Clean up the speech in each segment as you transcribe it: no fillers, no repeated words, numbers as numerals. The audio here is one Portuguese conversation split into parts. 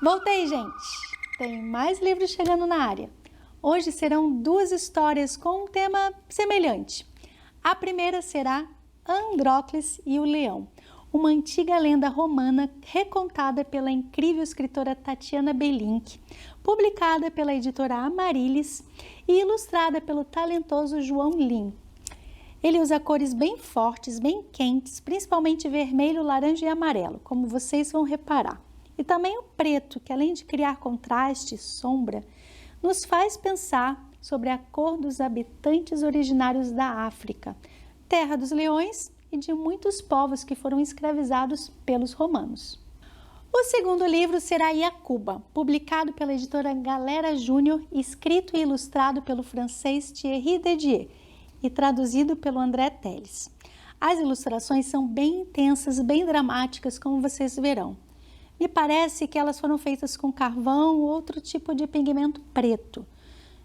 Voltei, gente! Tem mais livros chegando na área. Hoje serão duas histórias com um tema semelhante. A primeira será Andrócles e o Leão, uma antiga lenda romana recontada pela incrível escritora Tatiana Belink, publicada pela editora Amaryllis e ilustrada pelo talentoso João Lin. Ele usa cores bem fortes, bem quentes, principalmente vermelho, laranja e amarelo, como vocês vão reparar. E também o preto, que além de criar contraste e sombra, nos faz pensar sobre a cor dos habitantes originários da África, terra dos leões e de muitos povos que foram escravizados pelos romanos. O segundo livro será Yacuba, publicado pela editora Galera Júnior, escrito e ilustrado pelo francês Thierry Dedier e traduzido pelo André Teles. As ilustrações são bem intensas, bem dramáticas, como vocês verão. Me parece que elas foram feitas com carvão ou outro tipo de pigmento preto.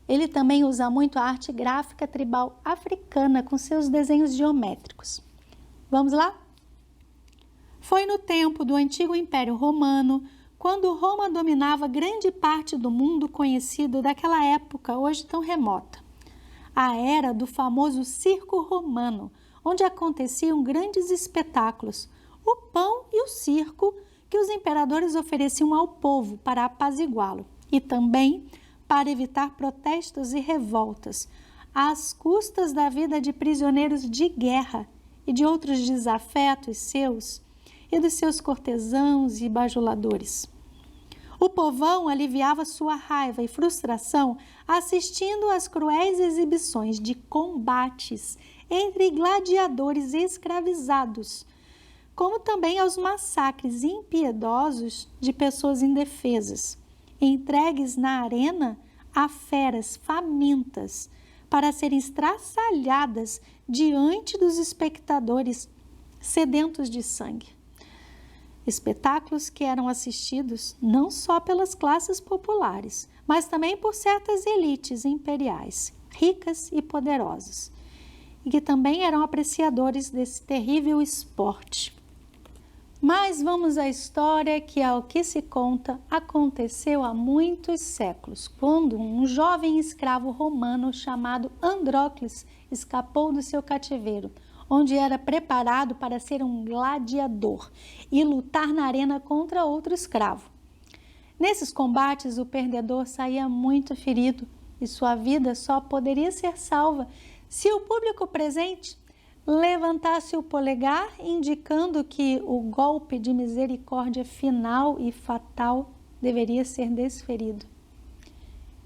Ele também usa muito a arte gráfica tribal africana com seus desenhos geométricos. Vamos lá? Foi no tempo do antigo Império Romano, quando Roma dominava grande parte do mundo conhecido daquela época, hoje tão remota. A era do famoso circo romano, onde aconteciam grandes espetáculos, o pão e o circo, que os imperadores ofereciam ao povo para apaziguá-lo e também para evitar protestos e revoltas, às custas da vida de prisioneiros de guerra e de outros desafetos seus e dos seus cortesãos e bajuladores. O povão aliviava sua raiva e frustração assistindo às cruéis exibições de combates entre gladiadores escravizados, como também aos massacres impiedosos de pessoas indefesas, entregues na arena a feras famintas para serem estraçalhadas diante dos espectadores sedentos de sangue. Espetáculos que eram assistidos não só pelas classes populares, mas também por certas elites imperiais, ricas e poderosas, e que também eram apreciadores desse terrível esporte. Mas vamos à história que, ao que se conta, aconteceu há muitos séculos, quando um jovem escravo romano chamado Andrócles escapou do seu cativeiro, onde era preparado para ser um gladiador e lutar na arena contra outro escravo. Nesses combates, o perdedor saía muito ferido e sua vida só poderia ser salva se o público presente levantasse o polegar, indicando que o golpe de misericórdia final e fatal deveria ser desferido.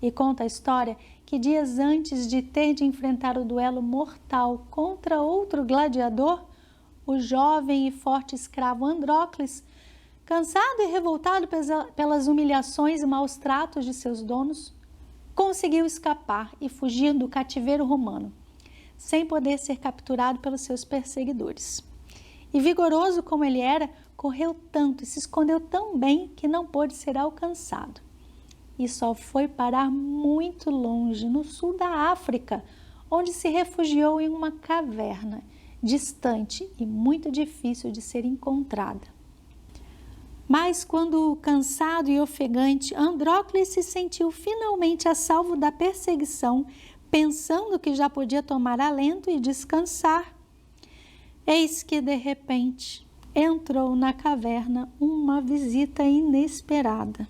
E conta a história que dias antes de ter de enfrentar o duelo mortal contra outro gladiador, o jovem e forte escravo Andrócles, cansado e revoltado pelas humilhações e maus tratos de seus donos, conseguiu escapar e fugir do cativeiro romano, sem poder ser capturado pelos seus perseguidores. E vigoroso como ele era, correu tanto e se escondeu tão bem que não pôde ser alcançado. E só foi parar muito longe, no sul da África, onde se refugiou em uma caverna, distante e muito difícil de ser encontrada. Mas quando, cansado e ofegante, Andrócles se sentiu finalmente a salvo da perseguição, pensando que já podia tomar alento e descansar, eis que, de repente, entrou na caverna uma visita inesperada.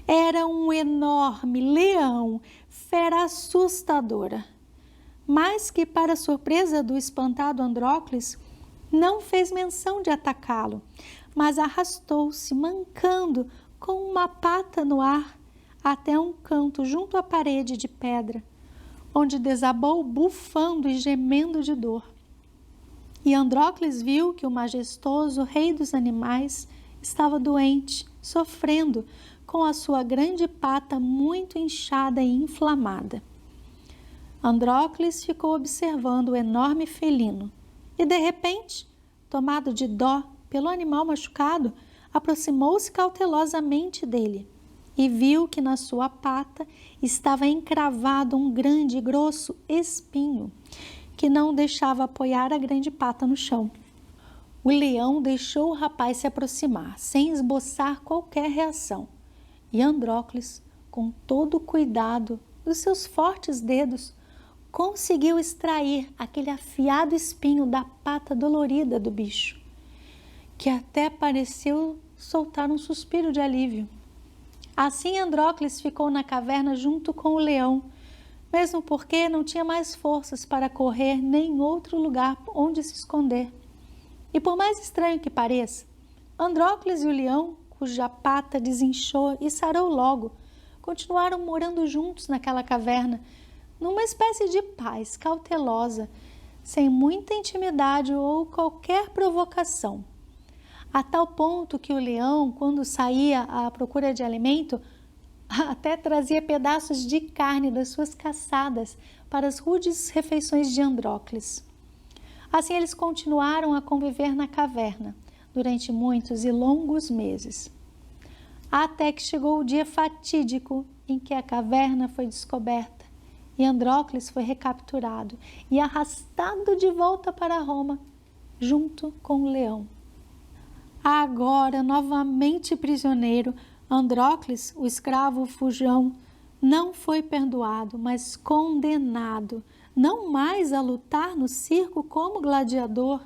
Era um enorme leão, fera assustadora, mas que, para surpresa do espantado Andrócles, não fez menção de atacá-lo, mas arrastou-se, mancando, com uma pata no ar, até um canto junto à parede de pedra, onde desabou bufando e gemendo de dor. E Andrócles viu que o majestoso rei dos animais estava doente, sofrendo, com a sua grande pata muito inchada e inflamada. Andrócles ficou observando o enorme felino e, de repente, tomado de dó pelo animal machucado, aproximou-se cautelosamente dele e viu que na sua pata estava encravado um grande e grosso espinho que não deixava apoiar a grande pata no chão. O leão deixou o rapaz se aproximar, sem esboçar qualquer reação. E Andrócles, com todo o cuidado dos seus fortes dedos, conseguiu extrair aquele afiado espinho da pata dolorida do bicho, que até pareceu soltar um suspiro de alívio. Assim Andrócles ficou na caverna junto com o leão, mesmo porque não tinha mais forças para correr nem em outro lugar onde se esconder. E por mais estranho que pareça, Andrócles e o leão, cuja pata desinchou e sarou logo, continuaram morando juntos naquela caverna, numa espécie de paz cautelosa, sem muita intimidade ou qualquer provocação. A tal ponto que o leão, quando saía à procura de alimento, até trazia pedaços de carne das suas caçadas para as rudes refeições de Andrócles. Assim eles continuaram a conviver na caverna durante muitos e longos meses, até que chegou o dia fatídico em que a caverna foi descoberta e Andrócles foi recapturado e arrastado de volta para Roma, junto com o leão. Agora, novamente prisioneiro, Andrócles, o escravo fujão, não foi perdoado, mas condenado, não mais a lutar no circo como gladiador,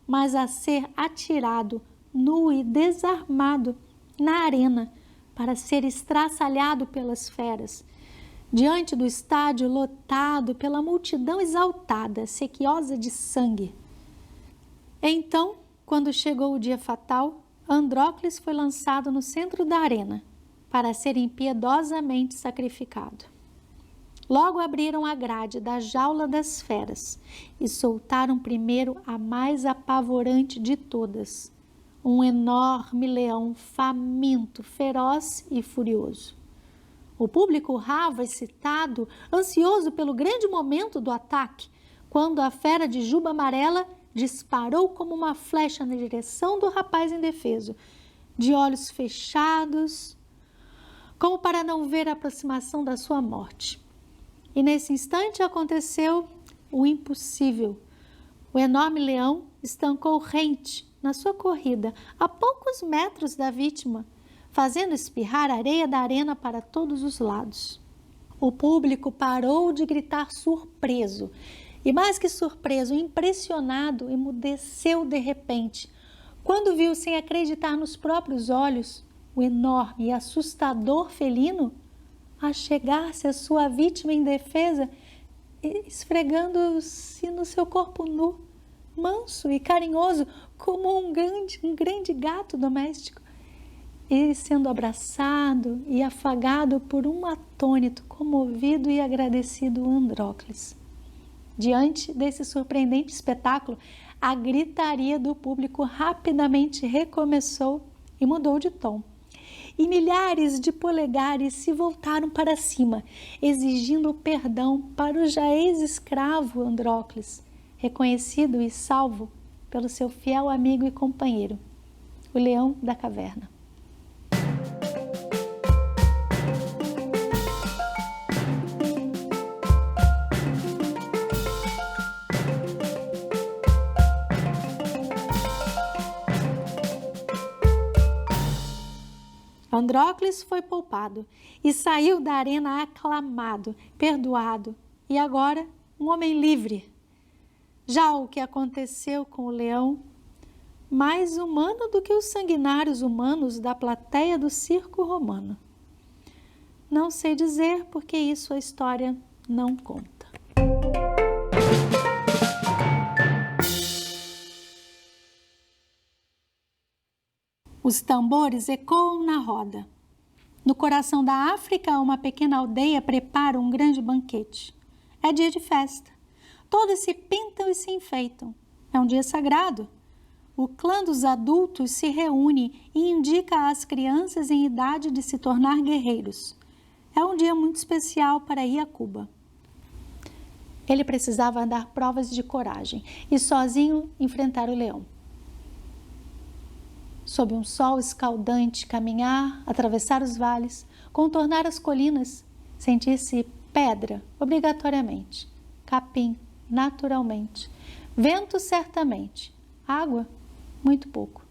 mas a ser atirado, nu e desarmado, na arena, para ser estraçalhado pelas feras, diante do estádio lotado pela multidão exaltada, sequiosa de sangue. Então, quando chegou o dia fatal, Andrócles foi lançado no centro da arena para ser impiedosamente sacrificado. Logo abriram a grade da jaula das feras e soltaram primeiro a mais apavorante de todas, um enorme leão faminto, feroz e furioso. O público urrava, excitado, ansioso pelo grande momento do ataque, quando a fera de juba amarela disparou como uma flecha na direção do rapaz indefeso, de olhos fechados, como para não ver a aproximação da sua morte. E nesse instante aconteceu o impossível. O enorme leão estancou rente na sua corrida, a poucos metros da vítima, fazendo espirrar a areia da arena para todos os lados. O público parou de gritar surpreso, e mais que surpreso, impressionado, emudeceu de repente, quando viu, sem acreditar nos próprios olhos, o enorme e assustador felino achegar-se à sua vítima indefesa, esfregando-se no seu corpo nu, manso e carinhoso, como um grande gato doméstico, e sendo abraçado e afagado por um atônito, comovido e agradecido Andrócles. Diante desse surpreendente espetáculo, a gritaria do público rapidamente recomeçou e mudou de tom. E milhares de polegares se voltaram para cima, exigindo perdão para o já ex-escravo Andrócles, reconhecido e salvo pelo seu fiel amigo e companheiro, o leão da caverna. Andrócles foi poupado e saiu da arena aclamado, perdoado e agora um homem livre. Já o que aconteceu com o leão, mais humano do que os sanguinários humanos da plateia do circo romano. Não sei dizer porque isso a história não conta. Os tambores ecoam na roda. No coração da África, uma pequena aldeia prepara um grande banquete. É dia de festa. Todos se pintam e se enfeitam. É um dia sagrado. O clã dos adultos se reúne e indica às crianças em idade de se tornar guerreiros. É um dia muito especial para Iacuba. Ele precisava dar provas de coragem e sozinho enfrentar o leão. Sob um sol escaldante, caminhar, atravessar os vales, contornar as colinas, sentir-se pedra, obrigatoriamente, capim, naturalmente, vento, certamente, água, Muito pouco.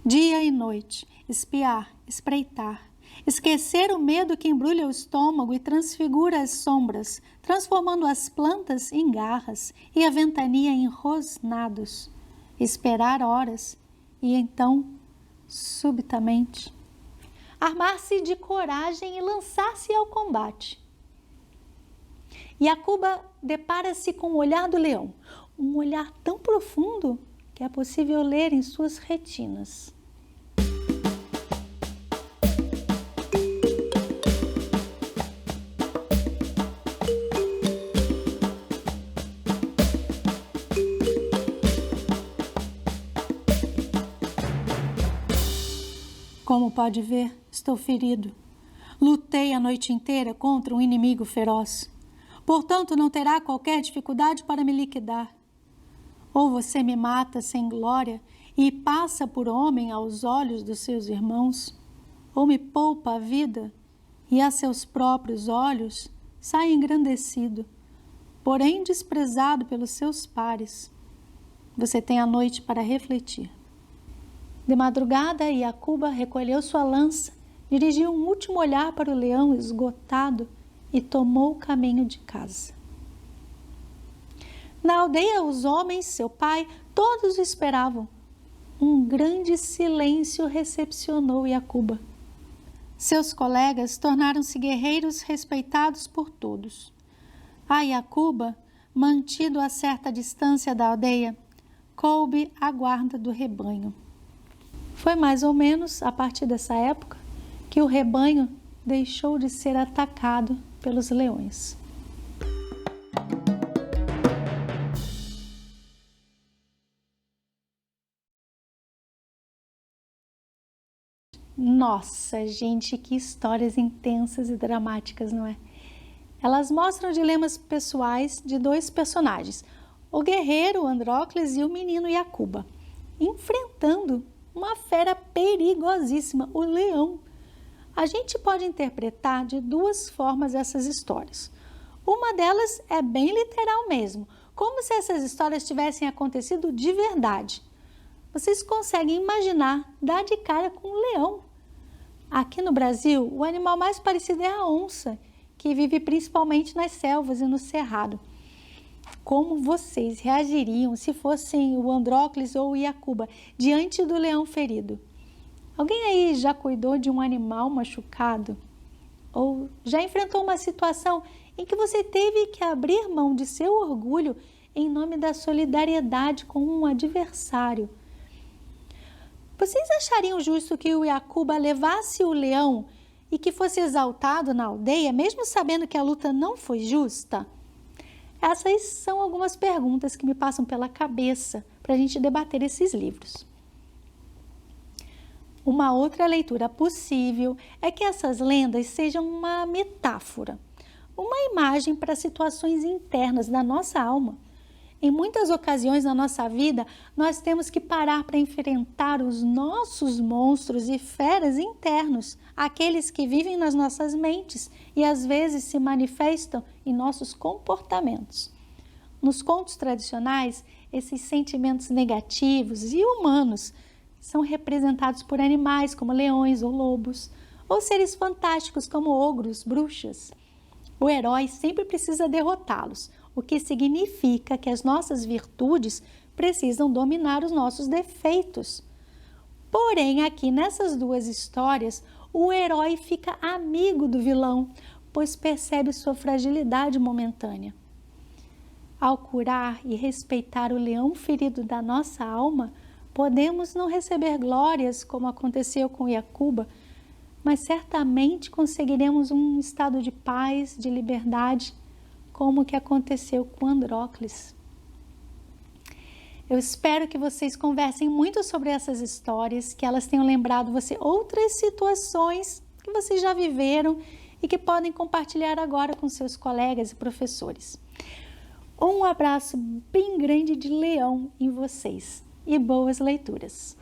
Dia e noite, espiar, espreitar, esquecer o medo que embrulha o estômago e transfigura as sombras, transformando as plantas em garras e a ventania em rosnados. Esperar horas e então, subitamente, armar-se de coragem e lançar-se ao combate. Yacuba depara-se com o olhar do leão, um olhar tão profundo que é possível ler em suas retinas. Como pode ver, estou ferido. Lutei a noite inteira contra um inimigo feroz. Portanto, não terá qualquer dificuldade para me liquidar. Ou você me mata sem glória e passa por homem aos olhos dos seus irmãos, ou me poupa a vida e a seus próprios olhos sai engrandecido, porém desprezado pelos seus pares. Você tem a noite para refletir. De madrugada, Yacuba recolheu sua lança, dirigiu um último olhar para o leão esgotado e tomou o caminho de casa. Na aldeia, os homens, seu pai, todos o esperavam. Um grande silêncio recepcionou Yacuba. Seus colegas tornaram-se guerreiros respeitados por todos. A Yacuba, mantido a certa distância da aldeia, coube a guarda do rebanho. Foi mais ou menos a partir dessa época que o rebanho deixou de ser atacado pelos leões. Nossa, gente, que histórias intensas e dramáticas, não é? Elas mostram dilemas pessoais de dois personagens, o guerreiro Andrócles e o menino Yacuba, enfrentando uma fera perigosíssima, o leão. A gente pode interpretar de duas formas essas histórias. Uma delas é bem literal mesmo, como se essas histórias tivessem acontecido de verdade. Vocês conseguem imaginar dar de cara com um leão. Aqui no Brasil, o animal mais parecido é a onça, que vive principalmente nas selvas e no cerrado. Como vocês reagiriam se fossem o Andrócles ou o Yacuba diante do leão ferido? Alguém aí já cuidou de um animal machucado? Ou já enfrentou uma situação em que você teve que abrir mão de seu orgulho em nome da solidariedade com um adversário? Vocês achariam justo que o Yacuba levasse o leão e que fosse exaltado na aldeia, mesmo sabendo que a luta não foi justa? Essas são algumas perguntas que me passam pela cabeça para a gente debater esses livros. Uma outra leitura possível é que essas lendas sejam uma metáfora, uma imagem para situações internas da nossa alma. Em muitas ocasiões na nossa vida, nós temos que parar para enfrentar os nossos monstros e feras internos, aqueles que vivem nas nossas mentes e às vezes se manifestam em nossos comportamentos. Nos contos tradicionais, esses sentimentos negativos e humanos são representados por animais como leões ou lobos, ou seres fantásticos como ogros, bruxas. O herói sempre precisa derrotá-los, o que significa que as nossas virtudes precisam dominar os nossos defeitos. Porém, aqui nessas duas histórias, o herói fica amigo do vilão, pois percebe sua fragilidade momentânea. Ao curar e respeitar o leão ferido da nossa alma, podemos não receber glórias como aconteceu com Yacuba, mas certamente conseguiremos um estado de paz, de liberdade, como o que aconteceu com Andrócles. Eu espero que vocês conversem muito sobre essas histórias, que elas tenham lembrado você outras situações que vocês já viveram e que podem compartilhar agora com seus colegas e professores. Um abraço bem grande de leão em vocês e boas leituras!